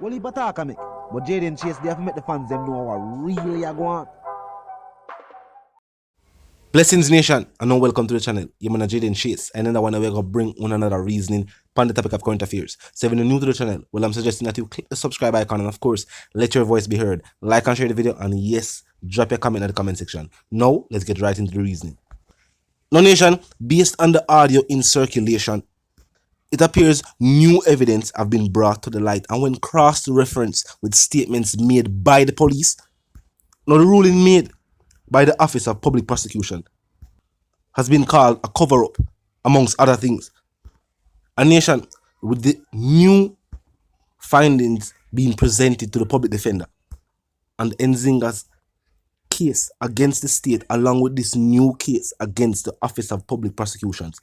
Well, he attack me. But Jaden Chase, they have to make the fans them know what really are going on. Blessings Nation, and now welcome to the channel. You're man Jaden Chase, and then I want to bring one another reasoning on the topic of current affairs. So if you're new to the channel, well, I'm suggesting that you click the subscribe icon and of course, let your voice be heard. Like and share the video, and yes, drop your comment in the comment section. Now, let's get right into the reasoning. Now Nation, based on the audio in circulation, it appears new evidence have been brought to the light, and when cross-referenced with statements made by the police, now the ruling made by the Office of Public Prosecution has been called a cover-up, amongst other things. A Nation, with the new findings being presented to the public defender and Nzinga's case against the state, along with this new case against the Office of Public Prosecutions,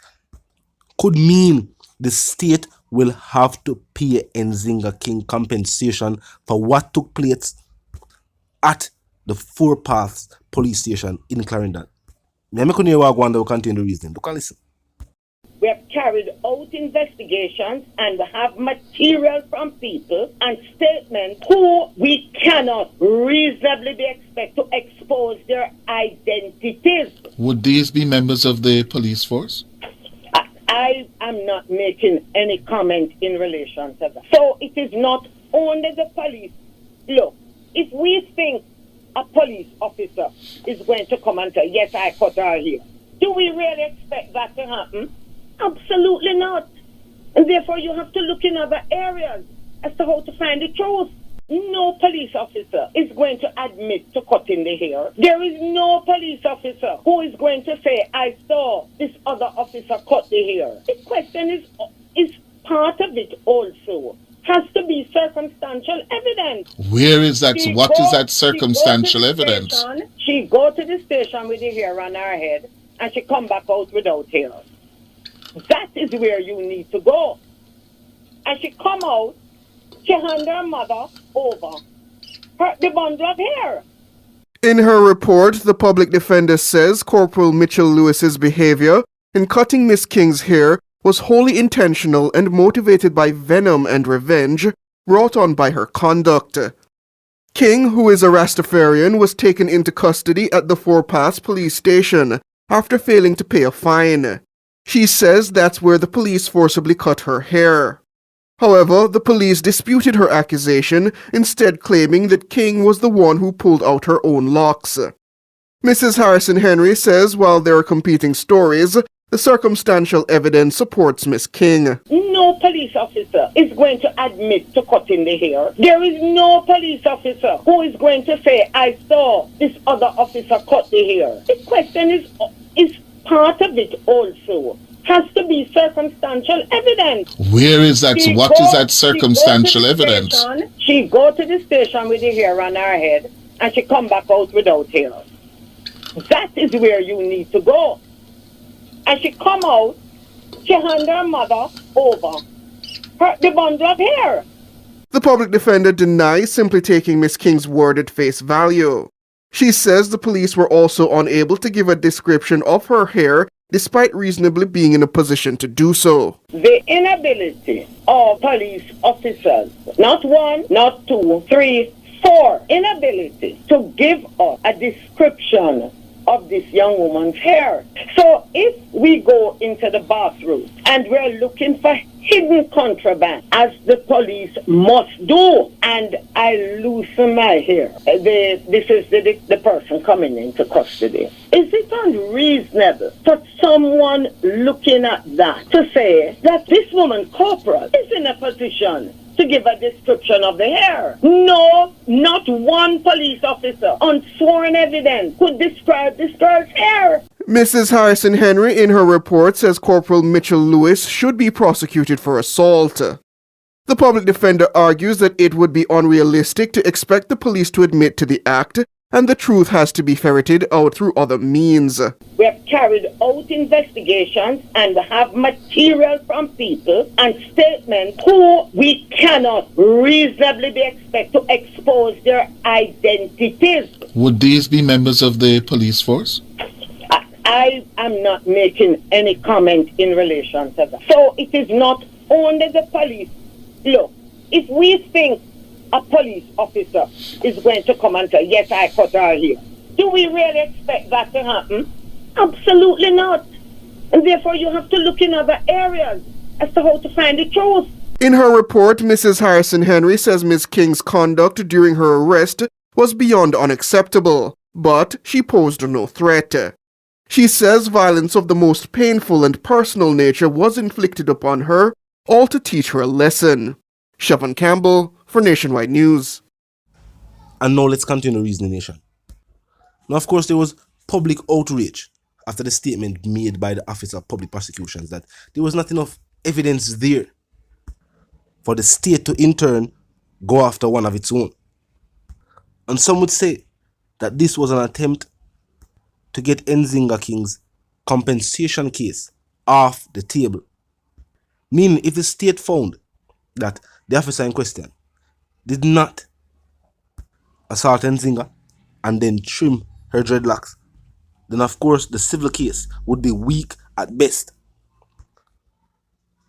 could mean the state will have to pay Nzinga King compensation for what took place at the Four Paths police station in Clarendon. We will continue the reasoning. Look and listen. We have carried out investigations and we have material from people and statements who we cannot reasonably be expected to expose their identities. Would these be members of the police force? I am not making any comment in relation to that. So it is not only the police. Look, if we think a police officer is going to come and say, yes, I cut her here, do we really expect that to happen? Absolutely not. And therefore you have to look in other areas as to how to find the truth. No police officer is going to admit to cutting the hair. There is no police officer who is going to say, I saw this other officer cut the hair. The question is part of it also has to be circumstantial evidence. Where is that? What is that circumstantial evidence? She go to the station with the hair on her head and she come back out without hair. That is where you need to go. And she come out, she hand her mother over the bundle of hair. In her report, the public defender says Corporal P0lice's behavior in cutting Miss King's hair was wholly intentional and motivated by venom and revenge brought on by her conduct. King, who is a Rastafarian, was taken into custody at the Four Paths police station after failing to pay a fine. She says that's where the police forcibly cut her hair. However, the police disputed her accusation, instead claiming that King was the one who pulled out her own locks. Mrs. Harrison Henry says while there are competing stories, the circumstantial evidence supports Miss King. No police officer is going to admit to cutting the hair. There is no police officer who is going to say, I saw this other officer cut the hair. The question is part of it also has to be circumstantial evidence. Where is that? What is that circumstantial evidence? She go to the station with the hair on her head and she come back out without hair. That is where you need to go. And she come out, she hand her mother over the bundle of hair. The public defender denies simply taking Miss King's word at face value. She says the police were also unable to give a description of her hair despite reasonably being in a position to do so. The inability of police officers, not one, not two, three, four, inability to give us a description of this young woman's hair. So if we go into the bathroom and we're looking for hidden contraband, as the police must do, and I loosen my hair, this is the person coming into custody. Is it unreasonable for someone looking at that to say that this woman, corporal, is in a position to give a description of the hair? No, not one police officer on sworn evidence could describe this girl's hair. Mrs. Harrison Henry in her report says Corporal P0lice should be prosecuted for assault. The public defender argues that it would be unrealistic to expect the police to admit to the act, and the truth has to be ferreted out through other means. We have carried out investigations and we have material from people and statements who we cannot reasonably be expected to expose their identities. Would these be members of the police force? I am not making any comment in relation to that. So it is not only the police. Look, if we think a police officer is going to come and say, yes, I cut her hair. Do we really expect that to happen? Absolutely not. And therefore, you have to look in other areas as to how to find the truth. In her report, Mrs. Harrison Henry says Ms. King's conduct during her arrest was beyond unacceptable, but she posed no threat. She says violence of the most painful and personal nature was inflicted upon her, all to teach her a lesson. Siobhan Campbell for Nationwide News. And now let's continue the reasoning, nation. Now, of course, there was public outrage after the statement made by the Office of Public Prosecutions that there was not enough evidence there for the state to in turn go after one of its own. And some would say that this was an attempt to get Nzing King's compensation case off the table. Meaning, if the state found that the officer in question did not assault Nzinga and then trim her dreadlocks, then of course the civil case would be weak at best.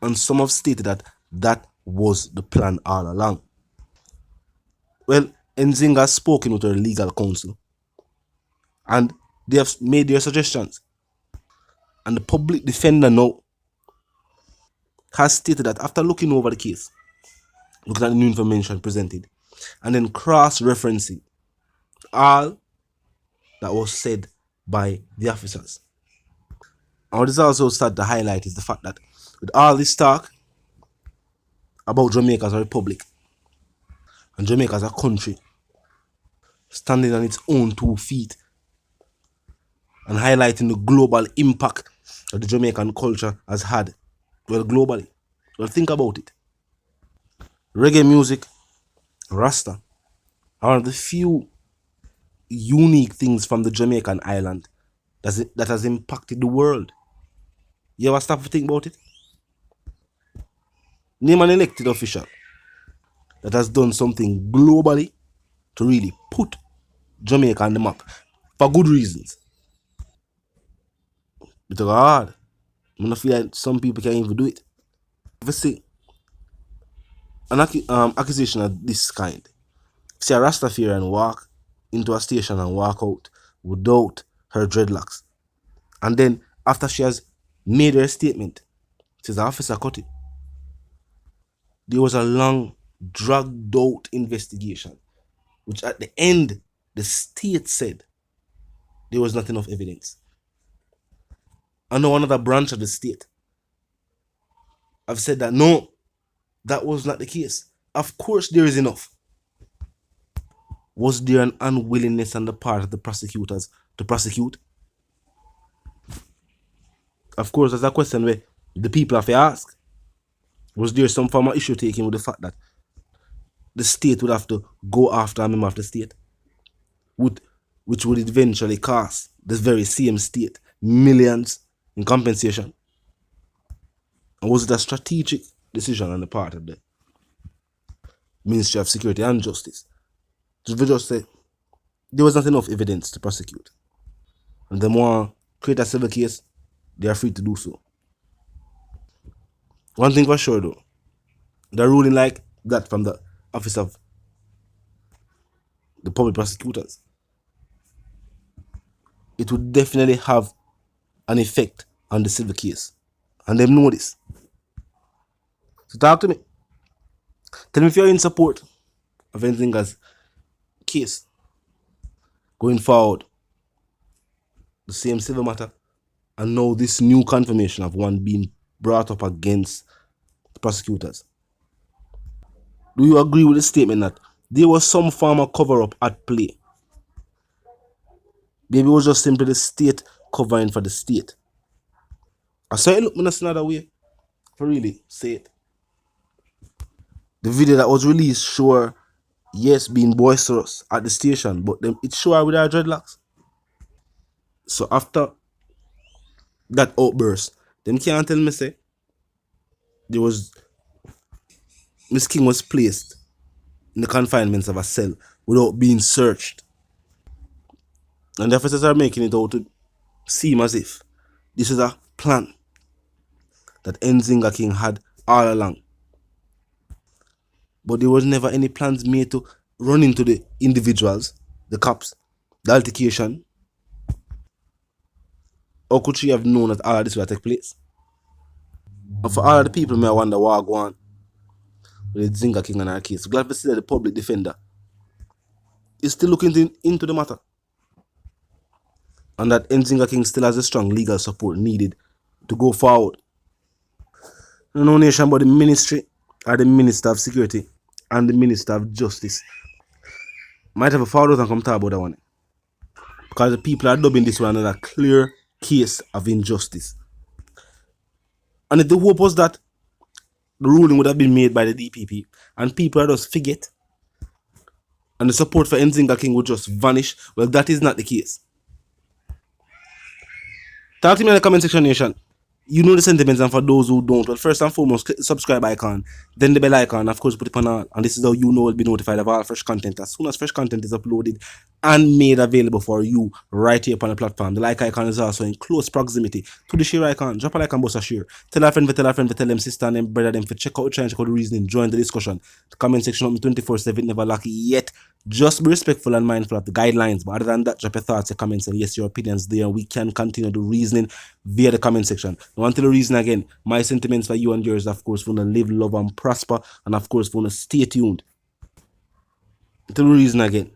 And some have stated that that was the plan all along. Well, Nzinga has spoken with her legal counsel and they have made their suggestions. And the public defender now has stated that after looking over the case, looking at the new information presented, and then cross-referencing all that was said by the officers. And what is also started to highlight is the fact that with all this talk about Jamaica as a republic and Jamaica as a country standing on its own 2 feet and highlighting the global impact that the Jamaican culture has had, well, globally. Well, think about it. Reggae music, Rasta, are one of the few unique things from the Jamaican island that has impacted the world. You ever stop to think about it? Name an elected official that has done something globally to really put Jamaica on the map for good reasons. It's hard. I don't feel like some people can't even do it. If I say an accusation of this kind, see a Rastafarian walk into a station and walk out without her dreadlocks, and then after she has made her statement, says the officer cut it. There was a long, dragged out investigation, which at the end, the state said there was not enough evidence. And now another branch of the state have said that no, that was not the case. Of course there is enough. Was there an unwillingness on the part of the prosecutors to prosecute? Of course, that's a question where the people have to ask. Was there some form of issue taken with the fact that the state would have to go after a member of the state, which would eventually cost the very same state millions in compensation? And was it a strategic decision on the part of the Ministry of Security and Justice to just say there was not enough evidence to prosecute, and the more create a civil case, they are free to do so? One thing for sure though, the ruling like that from the Office of the Public Prosecutors, it would definitely have an effect on the civil case, and them know this. So talk to me. Tell me if you're in support of Nzinga's case going forward, the same civil matter, and now this new confirmation of one being brought up against the prosecutors. Do you agree with the statement that there was some form of cover-up at play? Maybe it was just simply the state covering for the state. I saw it look another way for really say it. The video that was released show, yes, being boisterous at the station, but then it show her with her dreadlocks. So after that outburst, them can't tell me say there was Miss King was placed in the confinements of a cell without being searched. And the officers are making it out to seem as if this is a plan that Nzinga King had all along. but there was never any plans made to run into the individuals, the cops, the altercation. How could she have known that all of this would take place? And for all of the people, may I wonder what go on with the Nzinga King and our case. Glad to see that the public defender is still looking into the matter. And that Nzinga King still has a strong legal support needed to go forward. No nation but the ministry or the Minister of Security and the Minister of Justice might have a fall out and come talk about that one. Because the people are dubbing this one another clear case of injustice. And if the hope was that the ruling would have been made by the DPP and people are just forget and the support for Nzinga King would just vanish, well, that is not the case. Talk to me in the comment section, nation. You know the sentiments, and for those who don't, well, first and foremost, click the subscribe icon, then the bell icon, and of course put it on all. And this is how you know you'll be notified of all fresh content as soon as fresh content is uploaded and made available for you right here upon the platform. The like icon is also in close proximity to the share icon. Drop a like and bust a share. Tell a friend, tell them sister and them brother them for check out the channel, check out the reasoning, join the discussion. The comment section open 24/7, never lucky yet. Just be respectful and mindful of the guidelines. But other than that, drop your thoughts, your comments, and yes, your opinions there. We can continue the reasoning via the comment section. I want to the reason again. My sentiments for you and yours, of course, want to live, love, and prosper, and of course, want to stay tuned. To the reason again.